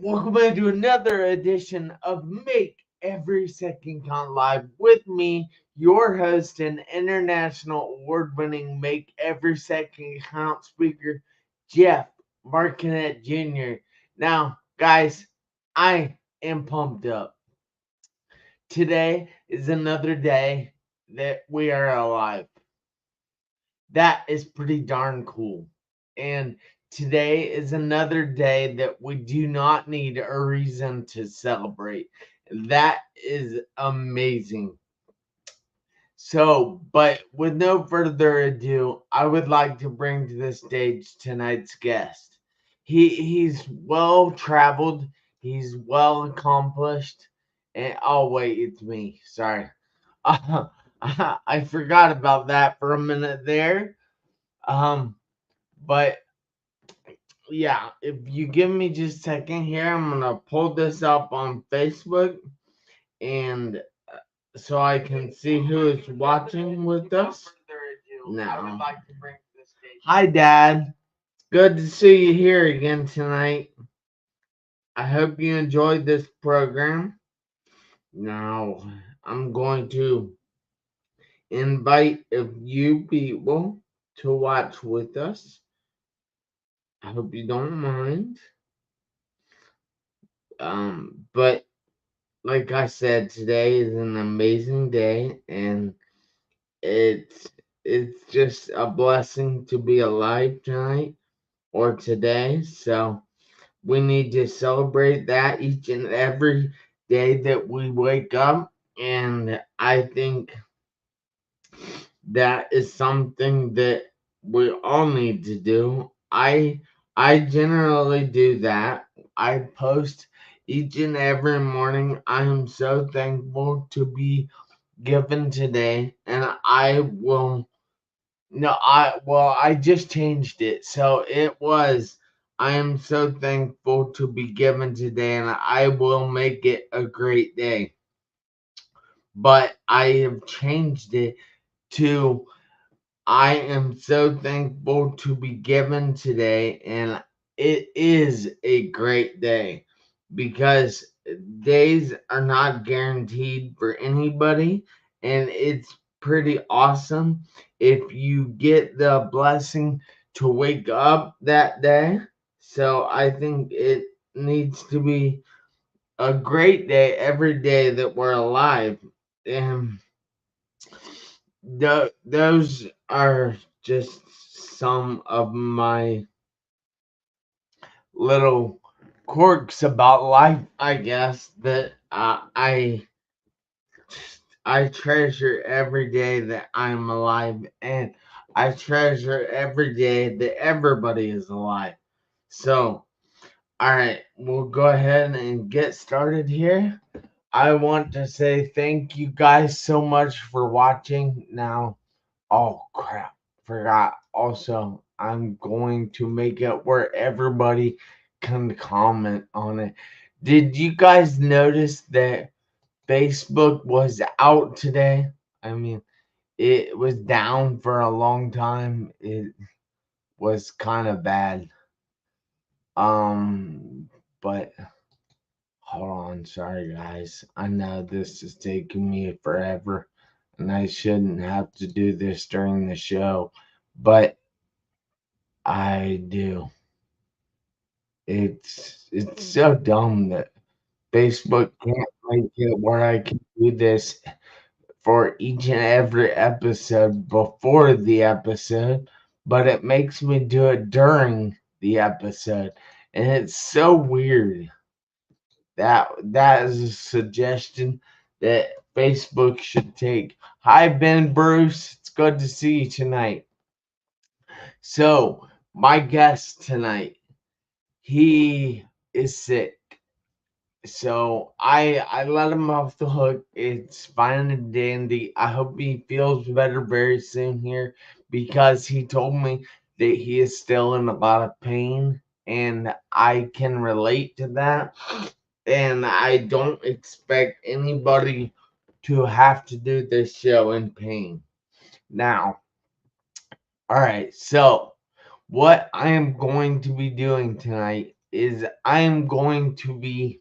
Welcome back to another edition of Make Every Second Count Live with me, your host and international award-winning Make Every Second Count speaker, Jeff Marconette Jr. Now, guys, I am pumped up. Today is another day that we are alive. That is pretty darn cool. And today is another day that we do not need a reason to celebrate. That is amazing. So, but with no further ado, I would like to bring to the stage tonight's guest. He's well traveled, he's well accomplished, and oh wait, it's me. Sorry. I forgot about that for a minute there. Um, but yeah, if you give me just a second here, I'm gonna pull this up on Facebook and so I can see who is watching with us. Now, hi, Dad. Good to see you here again tonight. I hope you enjoyed this program. Now, I'm going to invite a few people to watch with us. I hope you don't mind. But like I said, today is an amazing day, and it's just a blessing to be alive tonight or today. So we need to celebrate that each and every day that we wake up, and I think that is something that we all need to do. I generally do that. I post each and every morning. I am so thankful to be given today, and I will no I just changed it. So it was I am so thankful to be given today, and I will make it a great day. But I have changed it to I am so thankful to be given today, and it is a great day because days are not guaranteed for anybody, and it's pretty awesome if you get the blessing to wake up that day. So I think it needs to be a great day every day that we're alive. And those are just some of my little quirks about life, I guess, that I treasure every day that I'm alive, and I treasure every day that everybody is alive. So, all right, we'll go ahead and get started here. I want to say thank you guys so much for watching. Now, oh crap, forgot. Also, I'm going to make it where everybody can comment on it. Did you guys notice that Facebook was out today? I mean, it was down for a long time. It was kind of bad. But hold on, sorry guys. I know this is taking me forever and I shouldn't have to do this during the show, but I do. It's so dumb that Facebook can't make it where I can do this for each and every episode before the episode, but it makes me do it during the episode. And it's so weird. That is a suggestion that Facebook should take. Hi Ben Bruce, it's good to see you tonight. So my guest tonight, he is sick. So I let him off the hook. It's fine and dandy. I hope he feels better very soon here because he told me that he is still in a lot of pain, and I can relate to that. And I don't expect anybody to have to do this show in pain. Now, all right. So what I am going to be doing tonight is I am going to be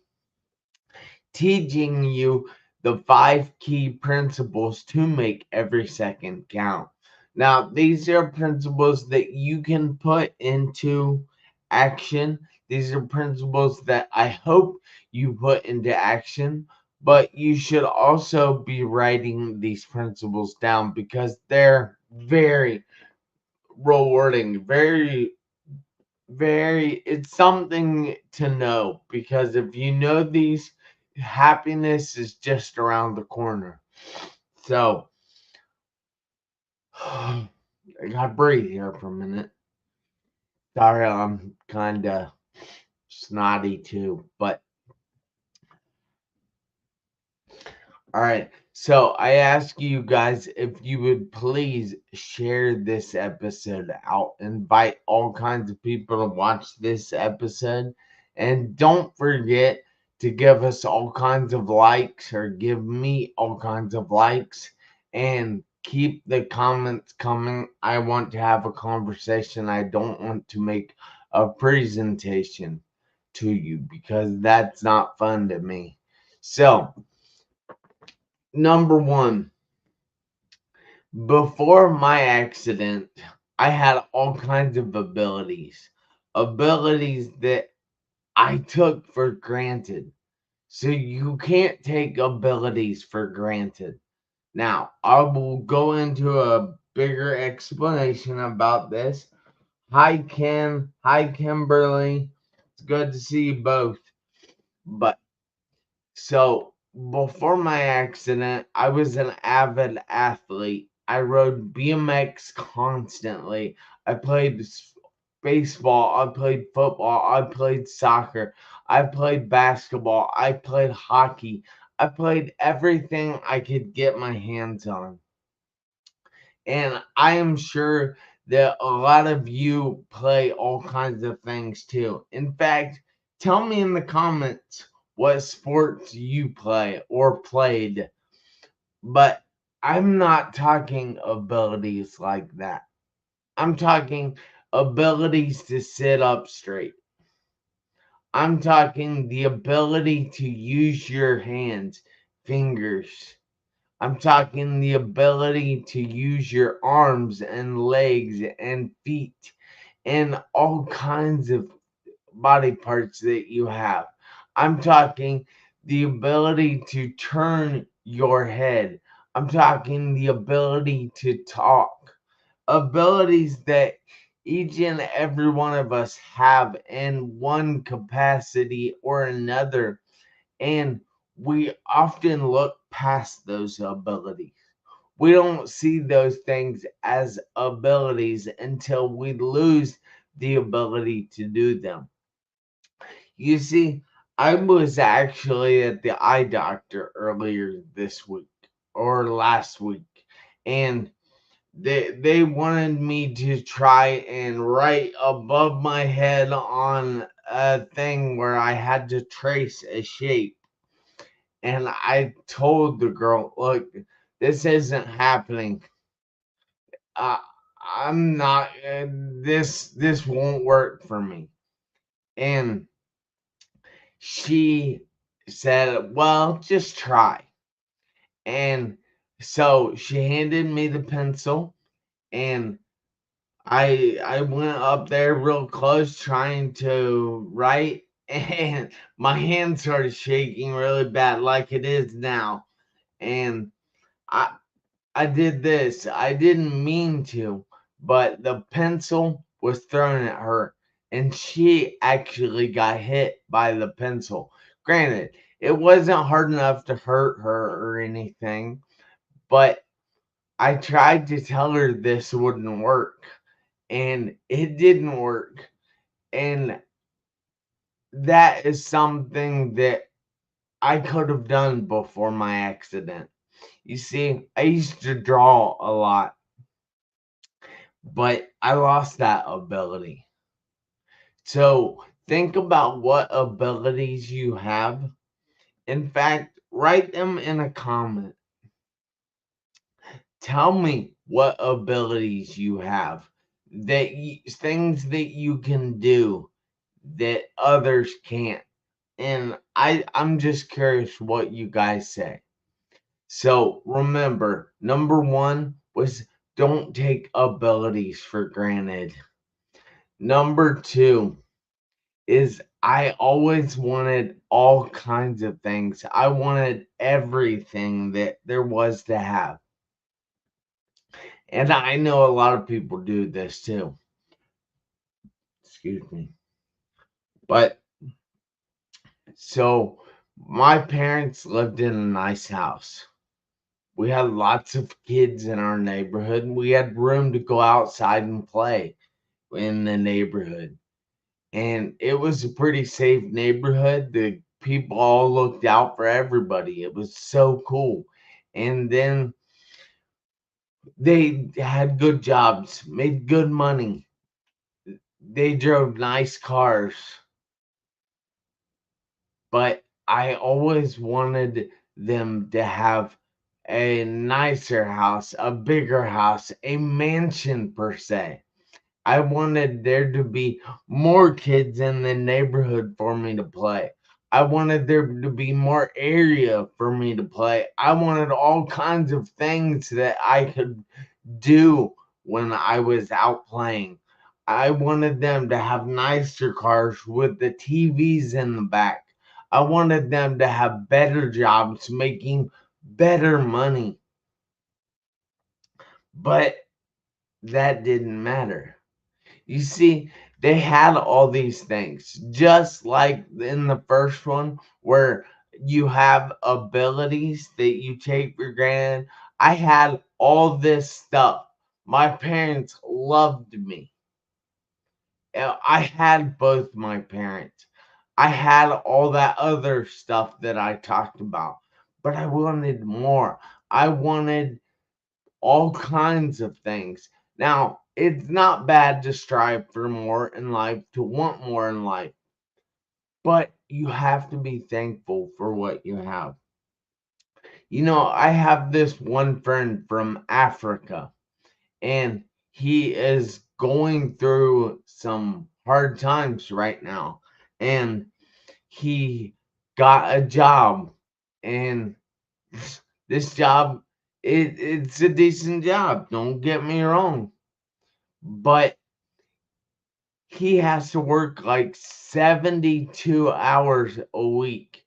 teaching you the 5 key principles to make every second count. Now, these are principles that you can put into action. These are principles that I hope you put into action, but you should also be writing these principles down because they're very rewarding, it's something to know, because if you know these, happiness is just around the corner. So I gotta breathe here for a minute. Sorry, I'm kind of snotty too, but all right. So I ask you guys if you would please share this episode out. Invite all kinds of people to watch this episode. And don't forget to give us all kinds of likes, or give me all kinds of likes. And keep the comments coming. I want to have a conversation. I don't want to make a presentation to you, because that's not fun to me. So, number one, before my accident, I had all kinds of abilities that I took for granted. So you can't take abilities for granted. Now, I will go into a bigger explanation about this. Hi, Ken. Hi, Kimberly. It's good to see you both. But so, before my accident, I was an avid athlete. I rode BMX constantly. I played baseball. I played football. I played soccer. I played basketball. I played hockey. I played everything I could get my hands on. And I am sure that a lot of you play all kinds of things too. In fact, tell me in the comments what sports you play or played. But I'm not talking abilities like that. I'm talking abilities to sit up straight. I'm talking the ability to use your hands, fingers. I'm talking the ability to use your arms and legs and feet and all kinds of body parts that you have. I'm talking the ability to turn your head. I'm talking the ability to talk. Abilities that each and every one of us have in one capacity or another. And we often look past those abilities. We don't see those things as abilities until we lose the ability to do them. You see, I was actually at the eye doctor earlier this week or last week, and they wanted me to try and write above my head on a thing where I had to trace a shape. And I told the girl, look, this isn't happening. Uh, I'm not. This won't work for me. And she said, well, just try. And so she handed me the pencil, and I went up there real close trying to write, and my hand started shaking really bad, like it is now. And I I did this. I didn't mean to, but the pencil was thrown at her, and she actually got hit by the pencil. Granted, it wasn't hard enough to hurt her or anything, but I tried to tell her this wouldn't work, and it didn't work. And that is something that I could have done before my accident. You see, I used to draw a lot, but I lost that ability. So think about what abilities you have. In fact, write them in a comment. Tell me what abilities you have, things that you can do that others can't. And I'm just curious what you guys say. So remember, number one was don't take abilities for granted. Number two is I always wanted all kinds of things. I wanted everything that there was to have. And I know a lot of people do this too. Excuse me. But so my parents lived in a nice house. We had lots of kids in our neighborhood, and we had room to go outside and play in the neighborhood. And it was a pretty safe neighborhood. The people all looked out for everybody. It was so cool. And then they had good jobs, made good money. They drove nice cars. But I always wanted them to have a nicer house, a bigger house, a mansion per se. I wanted there to be more kids in the neighborhood for me to play. I wanted there to be more area for me to play. I wanted all kinds of things that I could do when I was out playing. I wanted them to have nicer cars with the TVs in the back. I wanted them to have better jobs, making better money. But that didn't matter. You see, they had all these things, just like in the first one, where you have abilities that you take for granted. I had all this stuff. My parents loved me. I had both my parents. I had all that other stuff that I talked about, but I wanted more. I wanted all kinds of things. Now, it's not bad to strive for more in life, to want more in life, but you have to be thankful for what you have. I have this one friend from Africa, and he is going through some hard times right now. And he got a job, and this job, it's a decent job, don't get me wrong, but he has to work like 72 hours a week,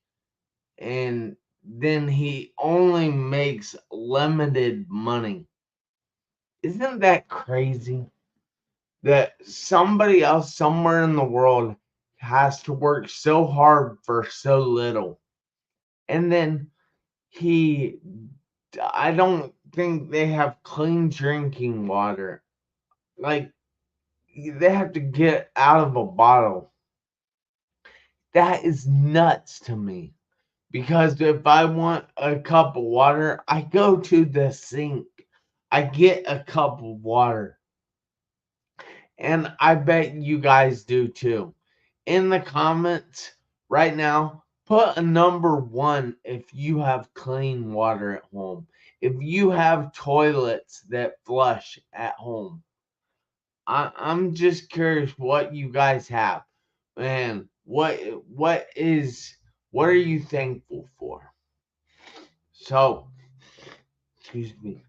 and then he only makes limited money. Isn't that crazy that somebody else somewhere in the world has to work so hard for so little? And then he I don't think they have clean drinking water. Like, they have to get out of a bottle. That is nuts to me. Because if I want a cup of water, I go to the sink. I get a cup of water. And I bet you guys do too. In the comments right now, put a number one if you have clean water at home. If you have toilets that flush at home. I'm just curious what you guys have. And what are you thankful for? So, excuse me.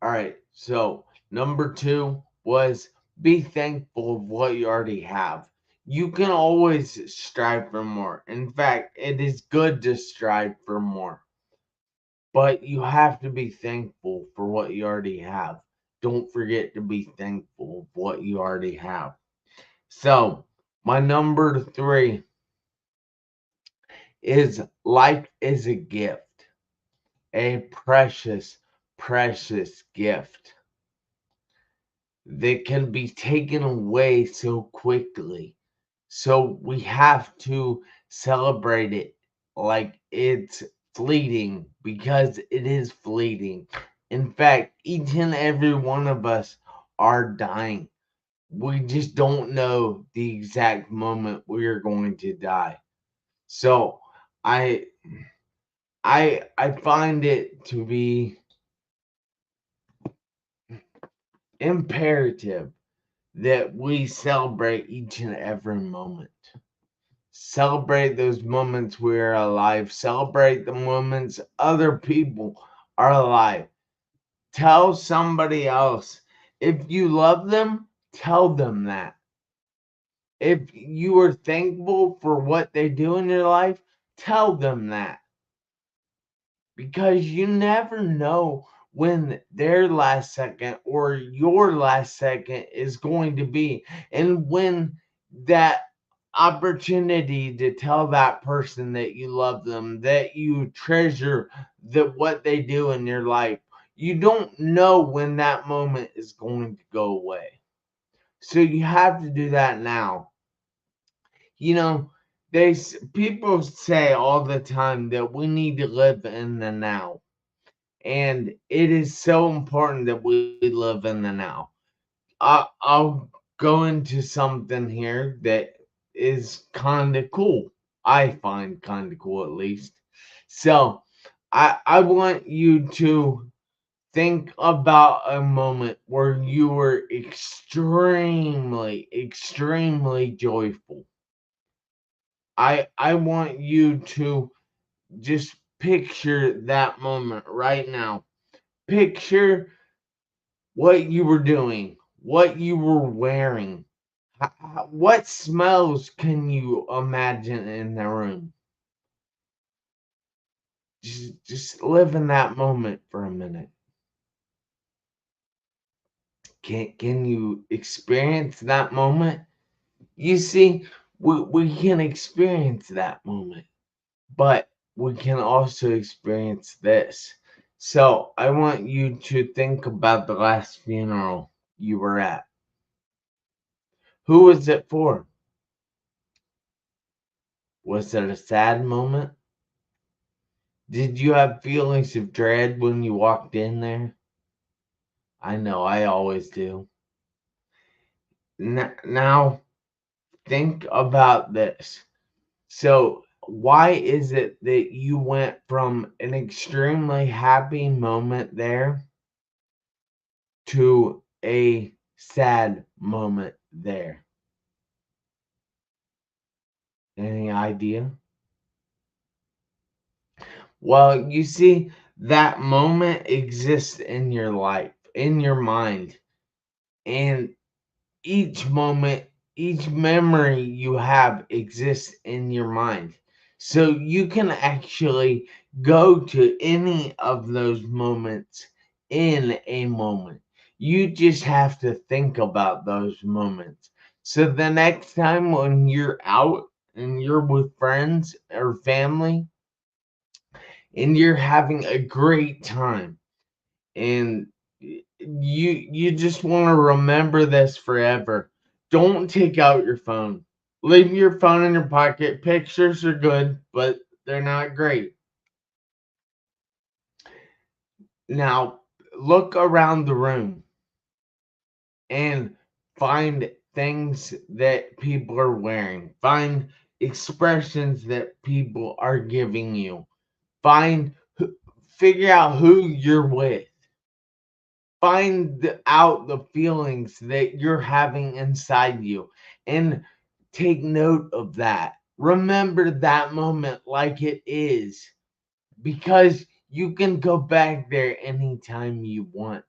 All right. So, number two was be thankful of what you already have. You can always strive for more. In fact, it is good to strive for more. But you have to be thankful for what you already have. Don't forget to be thankful of what you already have. So, my number three is life is a gift, a precious, precious gift that can be taken away so quickly. So we have to celebrate it like it's fleeting, because it is fleeting. In fact, each and every one of us are dying. We just don't know the exact moment we are going to die. So I I find it to be imperative that we celebrate each and every moment. Celebrate those moments we're alive. Celebrate the moments other people are alive. Tell somebody else. If you love them, tell them that. If you are thankful for what they do in your life, tell them that. Because you never know when their last second or your last second is going to be. And when that opportunity to tell that person that you love them, that you treasure what they do in your life, you don't know when that moment is going to go away. So you have to do that now. You know, people say all the time that we need to live in the now. And it is so important that we live in the now. I'll go into something here that is kind of cool. I find kind of cool, at least. So I want you to think about a moment where you were extremely, extremely joyful. I want you to just picture that moment right now. Picture what you were doing, what you were wearing. What smells can you imagine in the room? Just live in that moment for a minute. Can you experience that moment? You see, we can experience that moment, but we can also experience this. So I want you to think about the last funeral you were at. Who was it for? Was it a sad moment? Did you have feelings of dread when you walked in there? I know, I always do. Now, think about this. So, why is it that you went from an extremely happy moment there to a sad moment there? Any idea? Well, you see, that moment exists in your life, in your mind. And each moment, each memory you have exists in your mind. So you can actually go to any of those moments in a moment. You just have to think about those moments. So the next time when you're out and you're with friends or family and you're having a great time, and you just want to remember this forever. Don't take out your phone. Leave your phone in your pocket. Pictures are good, but they're not great. Now, look around the room and find things that people are wearing. Find expressions that people are giving you. Find Figure out who you're with. Find out the feelings that you're having inside you and take note of that. Remember that moment like it is, because you can go back there anytime you want.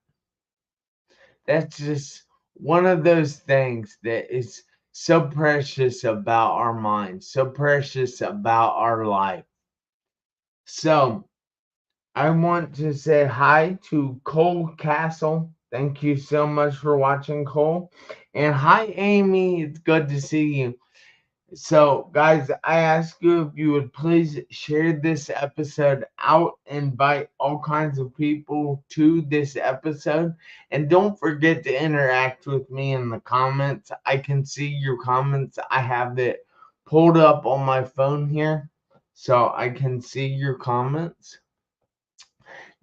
That's just one of those things that is so precious about our minds, so precious about our life. So, I want to say hi to Cole Castle. Thank you so much for watching, Cole. And hi, Amy. It's good to see you. So, guys, I ask you if you would please share this episode out, invite all kinds of people to this episode, and don't forget to interact with me in the comments. I can see your comments. I have it pulled up on my phone here, so I can see your comments.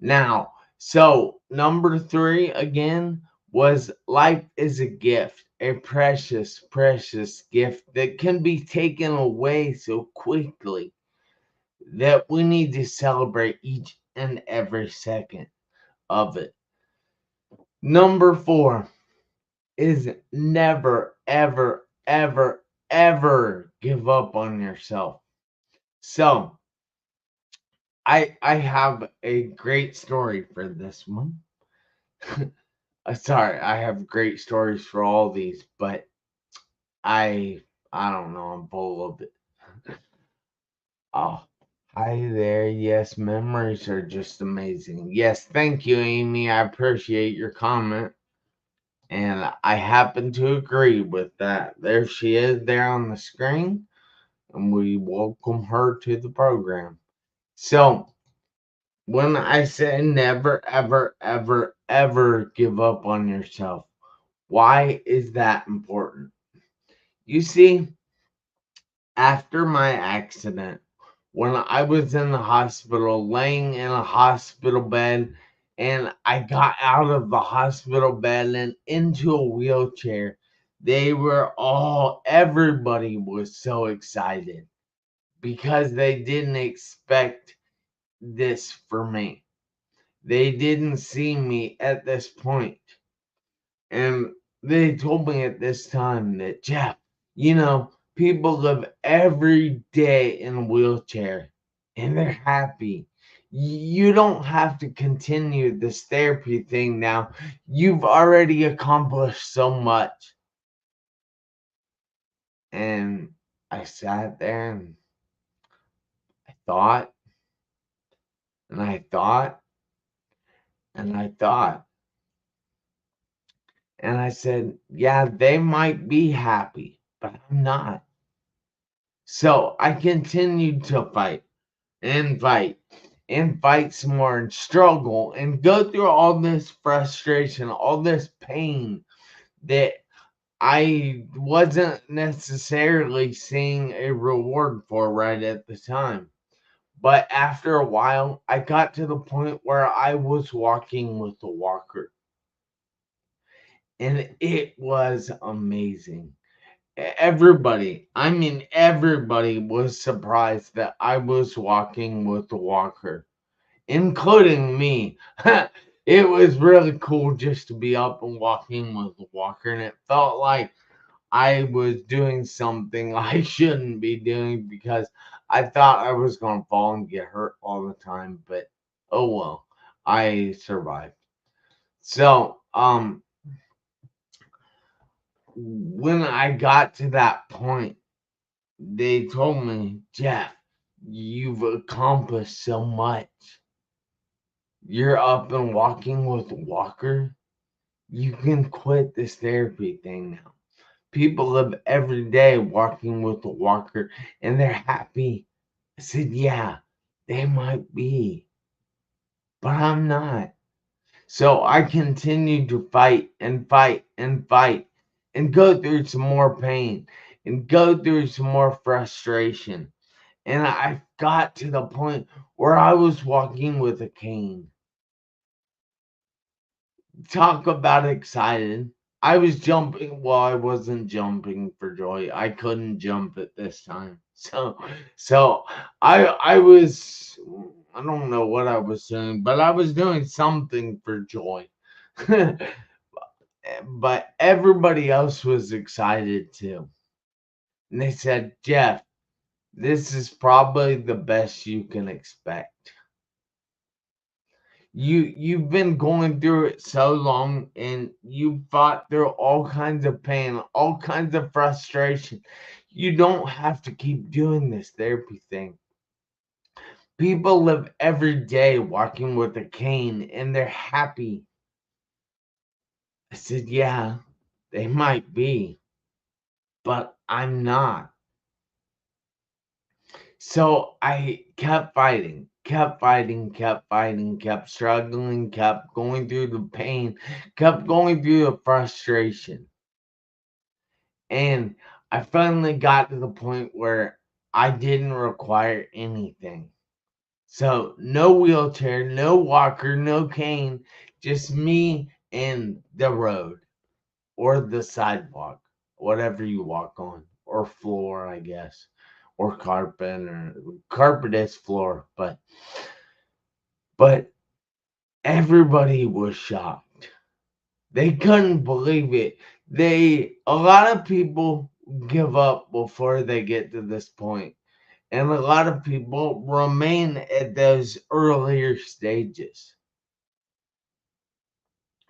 Now, so number 3 again was life is a gift, a precious, precious gift that can be taken away so quickly that we need to celebrate each and every second of it. Number 4 is never, ever, ever, ever give up on yourself. So I have a great story for this one. Sorry, I have great stories for all these, but I I don't know, I'm full of it. Oh, hi there. Yes, memories are just amazing. Yes, thank you, Amy. I appreciate your comment. And I happen to agree with that. There she is there on the screen, and we welcome her to the program. So, when I say never, ever, ever, ever give up on yourself, why is that important? You see, after my accident, when I was in the hospital, laying in a hospital bed, and I got out of the hospital bed and into a wheelchair, everybody was so excited because they didn't expect this for me. They didn't see me at this point. And they told me at this time that, Jeff, people live every day in a wheelchair and they're happy. You don't have to continue this therapy thing now. You've already accomplished so much. And I sat there and I thought, and I thought, and I thought. And I said, yeah, they might be happy, but I'm not. So I continued to fight and fight and fight some more and struggle and go through all this frustration, all this pain that I wasn't necessarily seeing a reward for right at the time. But after a while, I got to the point where I was walking with a walker. And it was amazing. Everybody was surprised that I was walking with a walker, including me. It was really cool just to be up and walking with a walker, and it felt like I was doing something I shouldn't be doing because I thought I was going to fall and get hurt all the time, but oh well, I survived. So, when I got to that point, they told me, Jeff, you've accomplished so much. You're up and walking with a walker. You can quit this therapy thing now. People live every day walking with a walker and they're happy. I said, yeah, they might be, but I'm not. So I continued to fight and fight and fight and go through some more pain and go through some more frustration. And I got to the point where I was walking with a cane. Talk about excited. I was jumping. Well, I wasn't jumping for joy. I couldn't jump at this time. So I was, I don't know what I was doing, but I was doing something for joy. But everybody else was excited too. And they said, Jeff, this is probably the best you can expect. You've been going through it so long and you fought through all kinds of pain, all kinds of frustration. You don't have to keep doing this therapy thing. People live every day walking with a cane and they're happy. I said, yeah, they might be, but I'm not. So I kept fighting, kept fighting, kept fighting, kept struggling, kept going through the pain, kept going through the frustration. And I finally got to the point where I didn't require anything. So no wheelchair, no walker, no cane, just me and the road or the sidewalk, whatever you walk on, or floor, I guess, or carpet, or carpet is floor, but everybody was shocked. They couldn't believe it. A lot of people give up before they get to this point, and a lot of people remain at those earlier stages.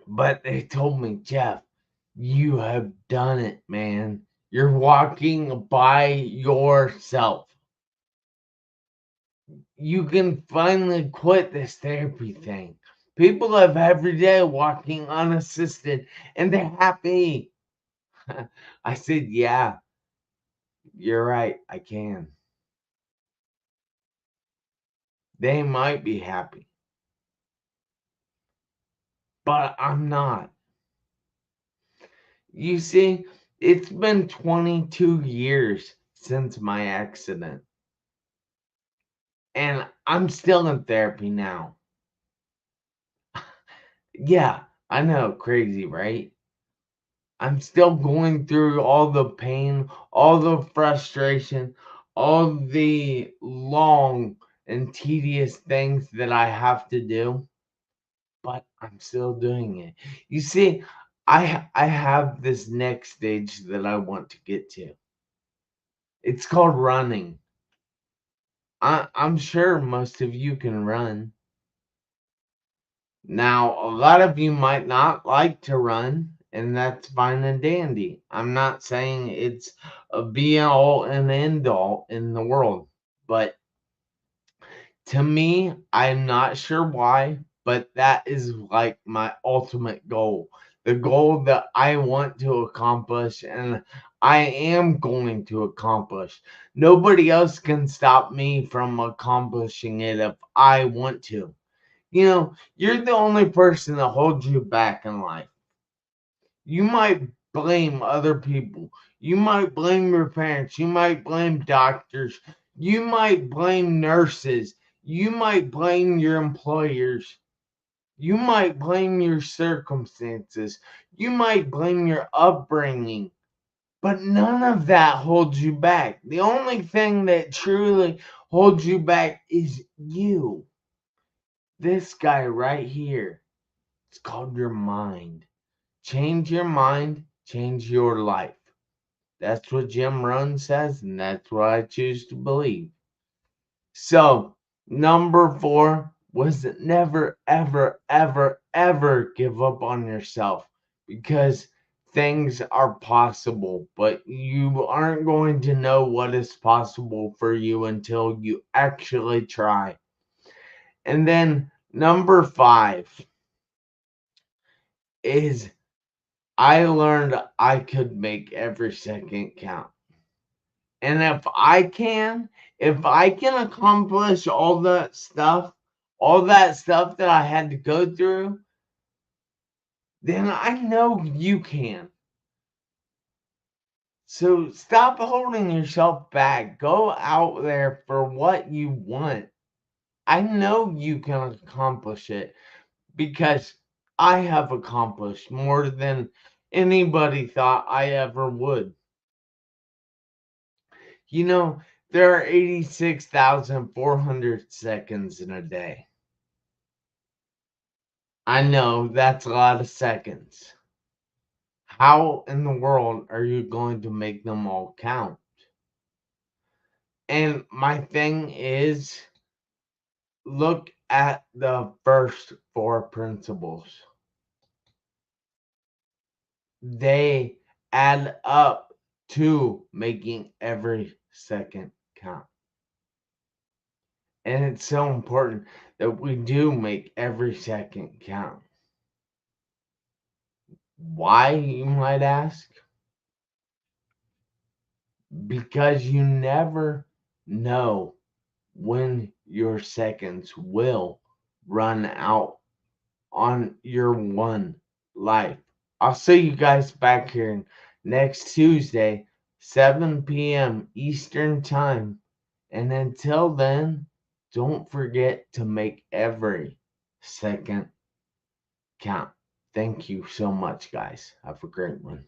But they told me, Jeff, you have done it, man. You're walking by yourself. You can finally quit this therapy thing. People live every day walking unassisted and they're happy. I said, yeah, you're right. I can. They might be happy, but I'm not. You see, it's been 22 years since my accident, and I'm still in therapy now. Yeah, I know, crazy, right? I'm still going through all the pain, all the frustration, all the long and tedious things that I have to do, but I'm still doing it. You see, I have this next stage that I want to get to. It's called running. I'm sure most of you can run. Now, a lot of you might not like to run, and that's fine and dandy. I'm not saying it's a be all and end all in the world, but to me, I'm not sure why, but that is like my ultimate goal. The goal that I want to accomplish and I am going to accomplish. Nobody else can stop me from accomplishing it if I want to. You know, you're the only person that holds you back in life. You might blame other people. You might blame your parents. You might blame doctors. You might blame nurses. You might blame your employers. You might blame your circumstances. You might blame your upbringing. But none of that holds you back. The only thing that truly holds you back is you. This guy right here. It's called your mind. Change your mind, change your life. That's what Jim Rohn says, and that's what I choose to believe. So, number 4 was never, ever, ever, ever give up on yourself because things are possible, but you aren't going to know what is possible for you until you actually try. And then number 5 is I learned I could make every second count. And if I can accomplish all that stuff that I had to go through, then I know you can. So stop holding yourself back. Go out there for what you want. I know you can accomplish it because I have accomplished more than anybody thought I ever would. You know, there are 86,400 seconds in a day. I know that's a lot of seconds. How in the world are you going to make them all count? And my thing is, look at the first 4 principles. They add up to making every second count. And it's so important that we do make every second count. Why, you might ask? Because you never know when your seconds will run out on your one life. I'll see you guys back here next Tuesday, 7 p.m. Eastern Time. And until then, don't forget to make every second count. Thank you so much, guys. Have a great one.